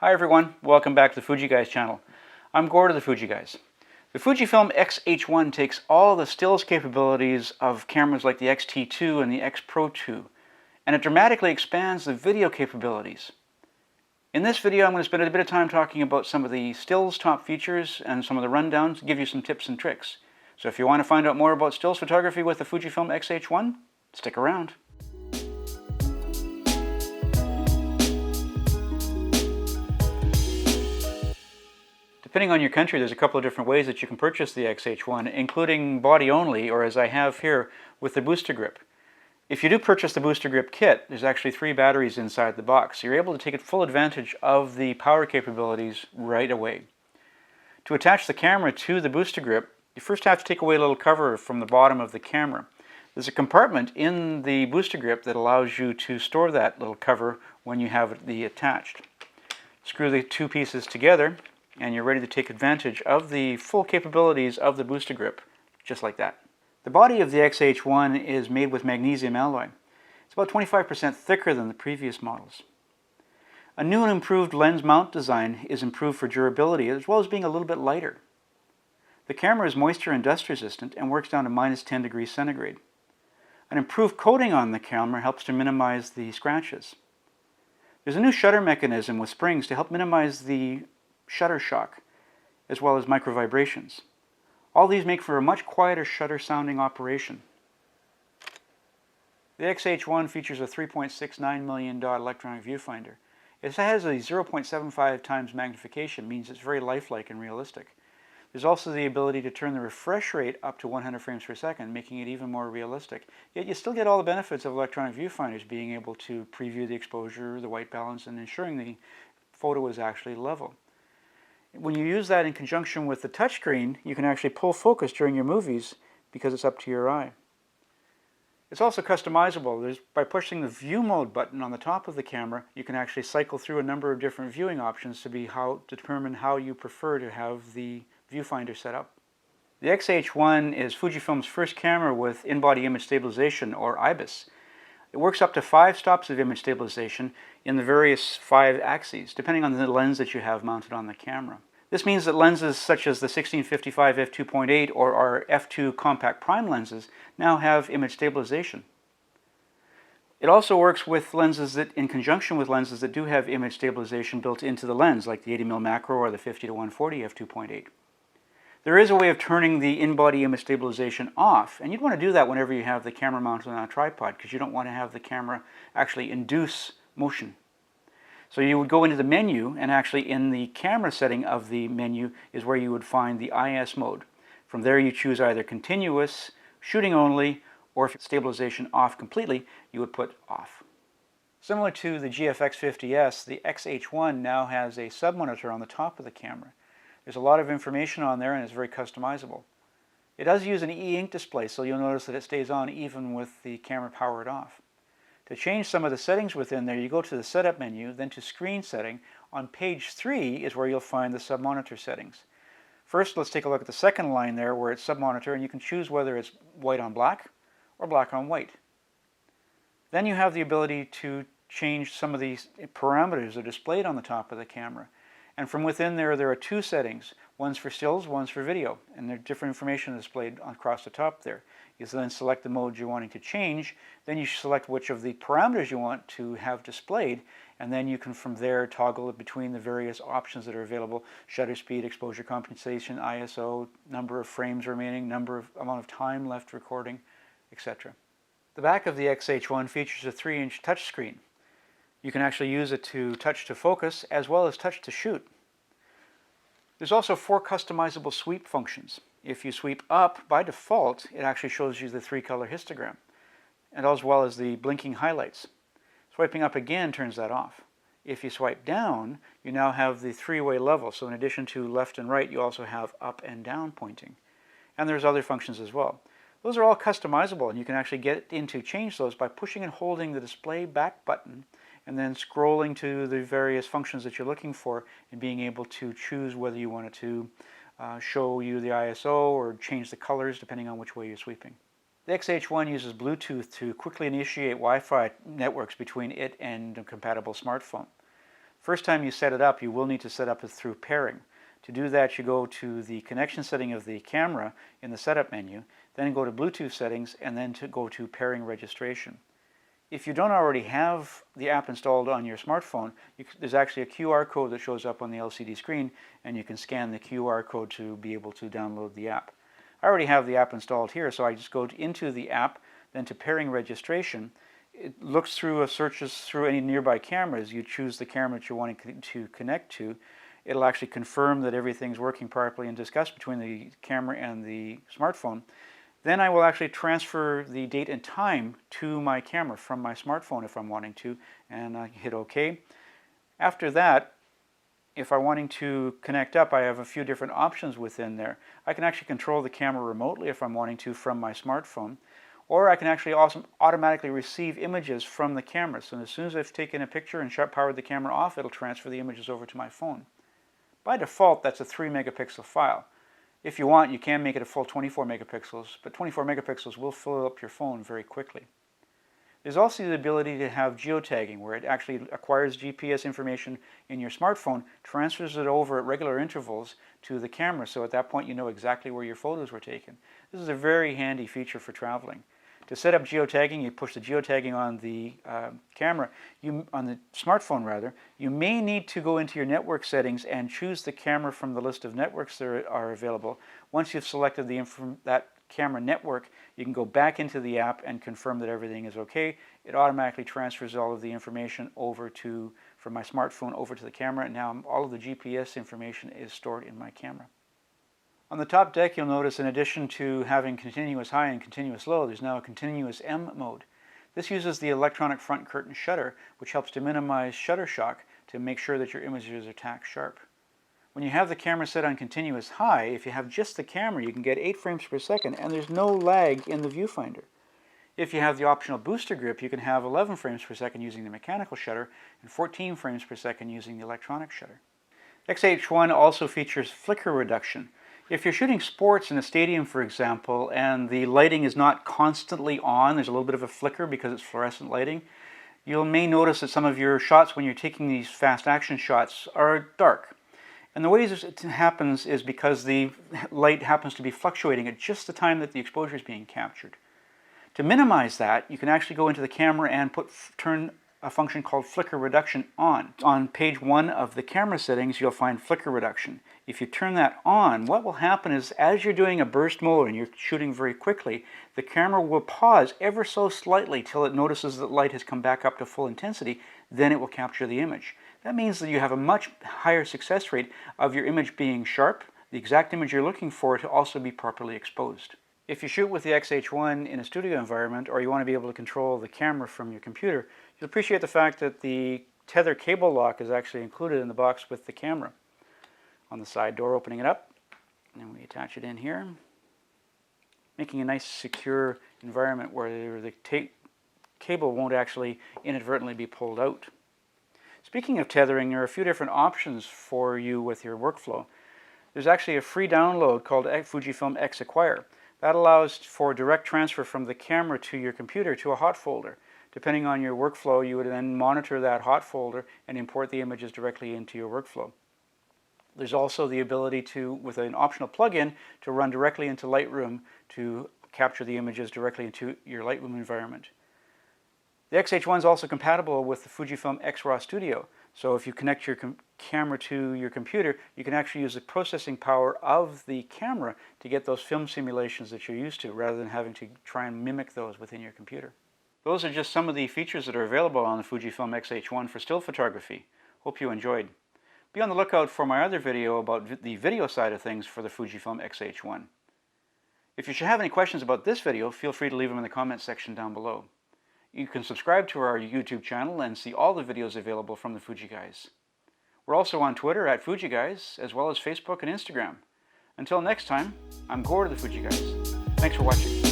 Hi everyone, welcome back to the Fuji Guys channel. I'm Gord of the Fuji Guys. The Fujifilm X-H1 takes all the stills capabilities of cameras like the X-T2 and the X Pro 2, and it dramatically expands the video capabilities. In this video I'm going to spend a bit of time talking about some of the stills top features and some of the rundowns, give you some tips and tricks. So if you want to find out more about stills photography with the Fujifilm X-H1, stick around. Depending on your country, there's a couple of different ways that you can purchase the X-H1, including body only, or as I have here, with the booster grip. If you do purchase the booster grip kit, there's actually 3 batteries inside the box, so you're able to take full advantage of the power capabilities right away. To attach the camera to the booster grip, you first have to take away a little cover from the bottom of the camera. There's a compartment in the booster grip that allows you to store that little cover when you have it attached. Screw the 2 pieces together, and you're ready to take advantage of the full capabilities of the booster grip, just like that. The body of the X-H1 is made with magnesium alloy. It's about 25% thicker than the previous models. A new and improved lens mount design is improved for durability as well as being a little bit lighter. The camera is moisture and dust resistant and works down to -10 degrees centigrade. An improved coating on the camera helps to minimize the scratches. There's a new shutter mechanism with springs to help minimize the shutter shock, as well as micro vibrations. All these make for a much quieter shutter sounding operation. The X-H1 features a 3.69 million dot electronic viewfinder. It has a 0.75 times magnification, means it's very lifelike and realistic. There's also the ability to turn the refresh rate up to 100 frames per second, making it even more realistic. Yet you still get all the benefits of electronic viewfinders, being able to preview the exposure, the white balance, and ensuring the photo is actually level. When you use that in conjunction with the touchscreen, you can actually pull focus during your movies because it's up to your eye. It's also customizable. By pushing the view mode button on the top of the camera, you can actually cycle through a number of different viewing options to determine how you prefer to have the viewfinder set up. The X-H1 is Fujifilm's first camera with in-body image stabilization, or IBIS. It works up to 5 stops of image stabilization in the various 5 axes, depending on the lens that you have mounted on the camera. This means that lenses such as the 16-55 f2.8 or our f2 compact prime lenses now have image stabilization. It also works with lenses in conjunction with lenses that do have image stabilization built into the lens, like the 80mm macro or the 50-140 f2.8. There is a way of turning the in-body image stabilization off, and you'd want to do that whenever you have the camera mounted on a tripod, because you don't want to have the camera actually induce motion. So you would go into the menu, and actually in the camera setting of the menu is where you would find the IS mode. From there you choose either continuous, shooting only, or if it's stabilization off completely, you would put off. Similar to the GFX50S, the X-H1 now has a sub-monitor on the top of the camera. There's a lot of information on there and it's very customizable. It does use an e-ink display, so you'll notice that it stays on even with the camera powered off. To change some of the settings within there, you go to the setup menu, then to screen setting. On page 3 is where you'll find the sub-monitor settings. First, let's take a look at the second line there where it's sub-monitor, and you can choose whether it's white on black or black on white. Then you have the ability to change some of these parameters that are displayed on the top of the camera. And from within there are 2 settings. One's for stills, one's for video. And there's different information displayed across the top there. You then select the mode you're wanting to change. Then you select which of the parameters you want to have displayed. And then you can from there toggle between the various options that are available. Shutter speed, exposure compensation, ISO, number of frames remaining, amount of time left recording, etc. The back of the X-H1 features a 3-inch touchscreen. You can actually use it to touch to focus as well as touch to shoot. There's also 4 customizable sweep functions. If you sweep up, by default, it actually shows you the 3-color histogram, and as well as the blinking highlights. Swiping up again turns that off. If you swipe down, you now have the 3-way level. So in addition to left and right, you also have up and down pointing. And there's other functions as well. Those are all customizable, and you can actually change those by pushing and holding the display back button and then scrolling to the various functions that you're looking for and being able to choose whether you want it to show you the ISO or change the colors depending on which way you're sweeping. The X-H1 uses Bluetooth to quickly initiate Wi-Fi networks between it and a compatible smartphone. First time you set it up, you will need to set up it through pairing. To do that, you go to the connection setting of the camera in the setup menu, then go to Bluetooth settings, and then go to pairing registration. If you don't already have the app installed on your smartphone, there's actually a QR code that shows up on the LCD screen, and you can scan the QR code to be able to download the app. I already have the app installed here, so I just go into the app, then to pairing registration. It looks through, searches through any nearby cameras. You choose the camera that you're wanting to connect to. It'll actually confirm that everything's working properly and discuss between the camera and the smartphone. Then I will actually transfer the date and time to my camera from my smartphone if I'm wanting to, and I hit OK. After that, if I'm wanting to connect up, I have a few different options within there. I can actually control the camera remotely if I'm wanting to from my smartphone, or I can actually also automatically receive images from the camera. So as soon as I've taken a picture and powered the camera off, it'll transfer the images over to my phone. By default, that's a 3 megapixel file. If you want, you can make it a full 24 megapixels, but 24 megapixels will fill up your phone very quickly. There's also the ability to have geotagging, where it actually acquires GPS information in your smartphone, transfers it over at regular intervals to the camera, so at that point you know exactly where your photos were taken. This is a very handy feature for traveling. To set up geotagging, you push the geotagging on the camera, on the smartphone rather. You may need to go into your network settings and choose the camera from the list of networks that are available. Once you've selected that camera network, you can go back into the app and confirm that everything is okay. It automatically transfers all of the information over from my smartphone over to the camera, and now all of the GPS information is stored in my camera. On the top deck, you'll notice in addition to having continuous high and continuous low, there's now a continuous M mode. This uses the electronic front curtain shutter, which helps to minimize shutter shock to make sure that your images are tack sharp. When you have the camera set on continuous high, if you have just the camera, you can get 8 frames per second, and there's no lag in the viewfinder. If you have the optional booster grip, you can have 11 frames per second using the mechanical shutter and 14 frames per second using the electronic shutter. X-H1 also features flicker reduction. If you're shooting sports in a stadium, for example, and the lighting is not constantly on, there's a little bit of a flicker because it's fluorescent lighting, you may notice that some of your shots when you're taking these fast action shots are dark. And the way this happens is because the light happens to be fluctuating at just the time that the exposure is being captured. To minimize that, you can actually go into the camera and turn a function called flicker reduction on. On page 1 of the camera settings, you'll find flicker reduction. If you turn that on, what will happen is as you're doing a burst mode and you're shooting very quickly, the camera will pause ever so slightly till it notices that light has come back up to full intensity, then it will capture the image. That means that you have a much higher success rate of your image being sharp, the exact image you're looking for, to also be properly exposed. If you shoot with the X-H1 in a studio environment, or you want to be able to control the camera from your computer, you'll appreciate the fact that the tether cable lock is actually included in the box with the camera. On the side door, opening it up, and we attach it in here, making a nice secure environment where the cable won't actually inadvertently be pulled out. Speaking of tethering, there are a few different options for you with your workflow. There's actually a free download called Fujifilm X-Acquire. That allows for direct transfer from the camera to your computer to a hot folder. Depending on your workflow, you would then monitor that hot folder and import the images directly into your workflow. There's also the ability to, with an optional plugin, to run directly into Lightroom to capture the images directly into your Lightroom environment. The X-H1 is also compatible with the Fujifilm X-RAW Studio. So if you connect your camera to your computer, you can actually use the processing power of the camera to get those film simulations that you're used to, rather than having to try and mimic those within your computer. Those are just some of the features that are available on the Fujifilm X-H1 for still photography. Hope you enjoyed. Be on the lookout for my other video about the video side of things for the Fujifilm X-H1. If you should have any questions about this video, feel free to leave them in the comments section down below. You can subscribe to our YouTube channel and see all the videos available from the Fuji Guys. We're also on Twitter at Fuji Guys, as well as Facebook and Instagram. Until next time, I'm Gord of the Fuji Guys. Thanks for watching.